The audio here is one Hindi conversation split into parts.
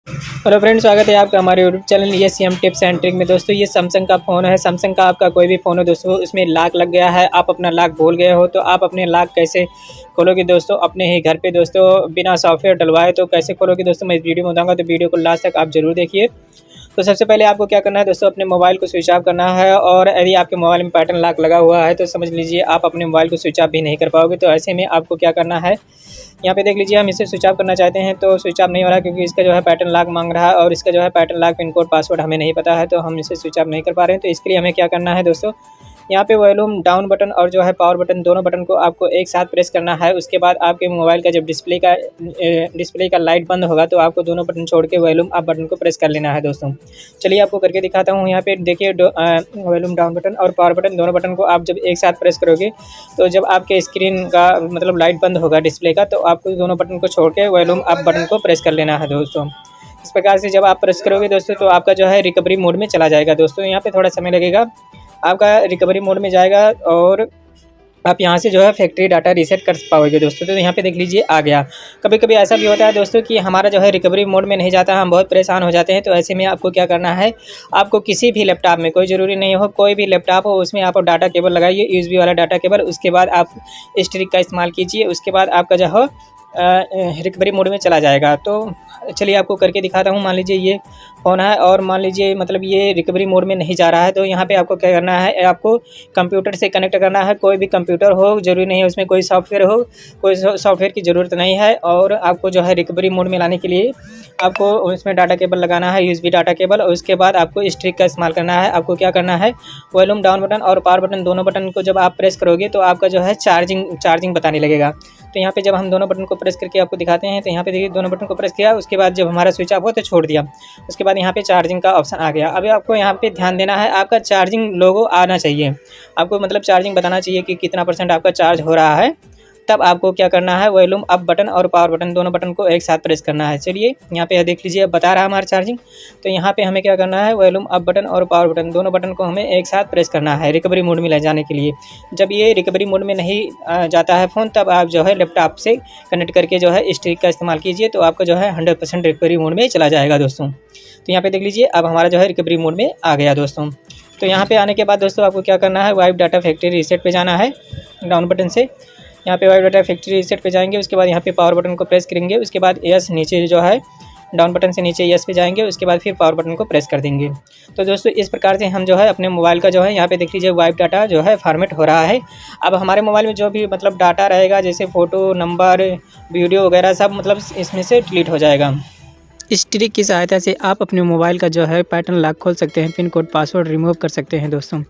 हेलो फ्रेंड्स, स्वागत है आपका हमारे YouTube channel SM. Tips and trick में। दोस्तों ये सैमसंग का फ़ोन है। सैमसंग का आपका कोई भी फ़ोन हो दोस्तों, उसमें लॉक लग गया है, आप अपना लॉक भूल गए हो, तो आप अपने लॉक कैसे खोलोगे दोस्तों अपने ही घर पे दोस्तों बिना सॉफ्टवेयर डलवाए, तो कैसे खोलोगे दोस्तों मैं इस वीडियो में बताऊँगा, तो वीडियो को लास्ट तक आप ज़रूर देखिए। तो सबसे पहले आपको क्या करना है दोस्तों, अपने मोबाइल को स्विच ऑफ करना है। और यदि आपके मोबाइल में पैटर्न लॉक लगा हुआ है तो समझ लीजिए आप अपने मोबाइल को स्विच ऑफ भी नहीं कर पाओगे। तो ऐसे में आपको क्या करना है, यहाँ पे देख लीजिए हम इसे स्विच ऑफ करना चाहते हैं तो स्विच ऑफ नहीं हो रहा, क्योंकि इसका जो है पैटर्न लॉक मांग रहा है और इसका जो है pattern lock pin code password हमें नहीं पता है, तो हम इसे स्विच ऑफ नहीं कर पा रहे हैं। तो इसके लिए हमें क्या करना है दोस्तों, यहाँ पे वॉल्यूम डाउन बटन और जो है पावर बटन, दोनों बटन को आपको एक साथ प्रेस करना है। उसके बाद आपके मोबाइल का जब डिस्प्ले का लाइट बंद होगा तो आपको दोनों बटन छोड़ के वॉल्यूम अप बटन को प्रेस कर लेना है दोस्तों। चलिए आपको करके दिखाता हूँ। यहाँ पे देखिए वॉल्यूम डाउन बटन और पावर बटन, दोनों बटन को आप जब एक साथ प्रेस करोगे तो जब आपके स्क्रीन का मतलब लाइट बंद होगा डिस्प्ले का, तो आपको दोनों बटन को छोड़ के वॉल्यूम अप बटन को प्रेस कर लेना है दोस्तों। इस प्रकार से जब आप प्रेस करोगे दोस्तों तो आपका जो है रिकवरी मोड में चला जाएगा दोस्तों। यहाँ पे थोड़ा समय लगेगा, आपका रिकवरी मोड में जाएगा और आप यहाँ से जो है फैक्ट्री डाटा रीसेट कर पाओगे दोस्तों। तो यहाँ पे देख लीजिए आ गया। कभी कभी ऐसा भी होता है दोस्तों कि हमारा जो है रिकवरी मोड में नहीं जाता, हम बहुत परेशान हो जाते हैं। तो ऐसे में आपको क्या करना है, आपको किसी भी लैपटॉप में, कोई ज़रूरी नहीं हो, कोई भी लैपटॉप हो उसमें आप डाटा केबल लगाइए, यूएसबी वाला डाटा केबल। उसके बाद आप इस ट्रिक का इस्तेमाल कीजिए, उसके बाद आपका जो है रिकवरी मोड में चला जाएगा। तो चलिए आपको करके दिखाता हूँ। मान लीजिए ये फ़ोन है और मान लीजिए मतलब ये रिकवरी मोड में नहीं जा रहा है, तो यहाँ पे आपको क्या करना है, आपको कंप्यूटर से कनेक्ट करना है। कोई भी कंप्यूटर हो, ज़रूरी नहीं है उसमें कोई सॉफ्टवेयर हो, कोई सॉफ्टवेयर की ज़रूरत नहीं है। और आपको जो है रिकवरी मोड में लाने के लिए आपको उसमें डाटा केबल लगाना है, यूएसबी डाटा केबल। और उसके बाद आपको इस ट्रिक का इस्तेमाल करना है। आपको क्या करना है, वॉल्यूम डाउन बटन और पावर बटन, दोनों बटन को जब आप प्रेस करोगे तो आपका जो है चार्जिंग बताने लगेगा। तो यहाँ पे जब हम दोनों बटन को प्रेस करके आपको दिखाते हैं, तो यहाँ पे देखिए दोनों बटन को प्रेस किया, उसके बाद जब हमारा स्विच ऑफ हुआ तो छोड़ दिया। उसके बाद यहाँ पे चार्जिंग का ऑप्शन आ गया। अभी आपको यहाँ पे ध्यान देना है, आपका चार्जिंग लोगो आना चाहिए, आपको मतलब चार्जिंग बताना चाहिए कि कितना % आपका चार्ज हो रहा है। तब आपको क्या करना है, वॉल्यूम अप बटन और पावर बटन, दोनों बटन को एक साथ प्रेस करना है। चलिए यहाँ पे देख लीजिए अब बता रहा है हमारा चार्जिंग। तो यहाँ पे हमें क्या करना है, वॉल्यूम अप बटन और पावर बटन, दोनों बटन को हमें एक साथ प्रेस करना है रिकवरी मोड में ले जाने के लिए। जब ये रिकवरी मोड में नहीं जाता है फ़ोन, तब आप जो है लैपटॉप से कनेक्ट करके जो है इस ट्रिक का इस्तेमाल कीजिए, तो आपका जो है 100% रिकवरी मोड में चला जाएगा दोस्तों। तो यहाँ पे देख लीजिए अब हमारा जो है रिकवरी मोड में आ गया दोस्तों। तो यहाँ पे आने के बाद दोस्तों आपको क्या करना है, वाइप डाटा फैक्ट्री रीसेट पे जाना है डाउन बटन से। यहाँ पे वाइप डाटा फैक्ट्री रीसेट पे जाएंगे, उसके बाद यहाँ पे पावर बटन को प्रेस करेंगे, उसके बाद यस नीचे जो है डाउन बटन से नीचे यस पे जाएंगे, उसके बाद फिर पावर बटन को प्रेस कर देंगे। तो दोस्तों इस प्रकार से हम जो है अपने मोबाइल का जो है यहाँ पे देख लीजिए वाइप डाटा जो है फॉर्मेट हो रहा है। अब हमारे मोबाइल में जो भी मतलब डाटा रहेगा, जैसे फ़ोटो, नंबर, वीडियो वगैरह सब मतलब इसमें से डिलीट हो जाएगा। इस ट्रिक की सहायता से आप अपने मोबाइल का जो है पैटर्न लॉक खोल सकते हैं, पिन कोड पासवर्ड रिमूव कर सकते हैं दोस्तों।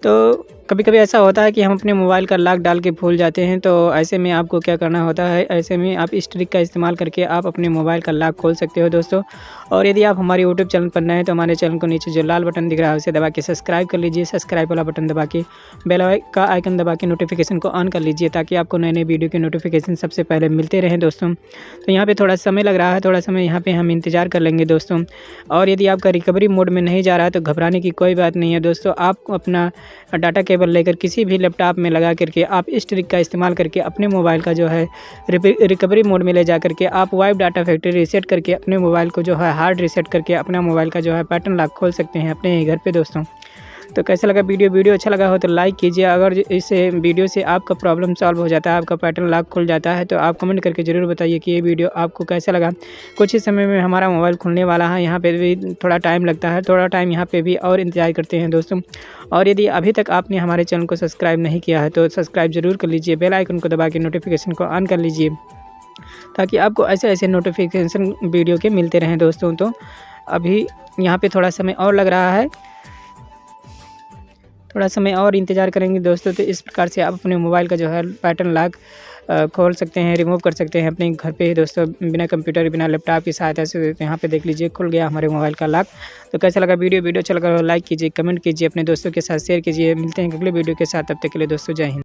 तो कभी कभी ऐसा होता है कि हम अपने मोबाइल का लॉक डाल के भूल जाते हैं, तो ऐसे में आपको क्या करना होता है, ऐसे में आप इस ट्रिक का इस्तेमाल करके आप अपने मोबाइल का लॉक खोल सकते हो दोस्तों। और यदि आप हमारे यूट्यूब चैनल पर नए हैं तो हमारे चैनल को नीचे जो लाल बटन दिख रहा है उसे दबा के सब्सक्राइब कर लीजिए। सब्सक्राइब वाला बटन दबा के बेल का आइकन दबा के नोटिफिकेशन को ऑन कर लीजिए, ताकि आपको नए नए वीडियो के नोटिफिकेशन सबसे पहले मिलते रहें दोस्तों। तो यहाँ पे थोड़ा समय लग रहा है, थोड़ा समय यहाँ पे हम इंतज़ार कर लेंगे दोस्तों। और यदि आपका रिकवरी मोड में नहीं जा रहा है तो घबराने की कोई बात नहीं है दोस्तों। आप अपना डाटा केबल लेकर किसी भी लैपटॉप में लगा करके आप इस ट्रिक का इस्तेमाल करके अपने मोबाइल का जो है रिकवरी मोड में ले जा करके आप वाइप डाटा फैक्ट्री रीसेट करके अपने मोबाइल को जो है हार्ड रीसेट करके अपना मोबाइल का जो है पैटर्न लॉक खोल सकते हैं अपने ही घर पे दोस्तों। तो कैसा लगा वीडियो अच्छा लगा हो तो लाइक कीजिए। अगर इस वीडियो से आपका प्रॉब्लम सॉल्व हो जाता है, आपका पैटर्न लॉक खुल जाता है, तो आप कमेंट करके ज़रूर बताइए कि ये वीडियो आपको कैसा लगा। कुछ ही समय में हमारा मोबाइल खुलने वाला है, यहाँ पे भी थोड़ा टाइम लगता है, थोड़ा टाइम यहाँ पे भी और इंतजार करते हैं दोस्तों। और यदि अभी तक आपने हमारे चैनल को सब्सक्राइब नहीं किया है तो सब्सक्राइब ज़रूर कर लीजिए, बेल आइकन को दबा के नोटिफिकेशन को ऑन कर लीजिए, ताकि आपको ऐसे नोटिफिकेशन वीडियो के मिलते रहें दोस्तों। तो अभी यहाँ पे थोड़ा समय और लग रहा है, थोड़ा समय और इंतज़ार करेंगे दोस्तों। तो इस प्रकार से आप अपने मोबाइल का जो है पैटर्न लॉक खोल सकते हैं, रिमूव कर सकते हैं अपने घर पे ही दोस्तों, बिना कंप्यूटर बिना लैपटॉप की सहायता से। तो यहाँ पे देख लीजिए खुल गया हमारे मोबाइल का लॉक। तो कैसा लगा वीडियो अच्छा लगा लाइक कीजिए, कमेंट कीजिए, अपने दोस्तों के साथ शेयर कीजिए। मिलते हैं अगले वीडियो के साथ, तब तक के लिए दोस्तों जय हिंद।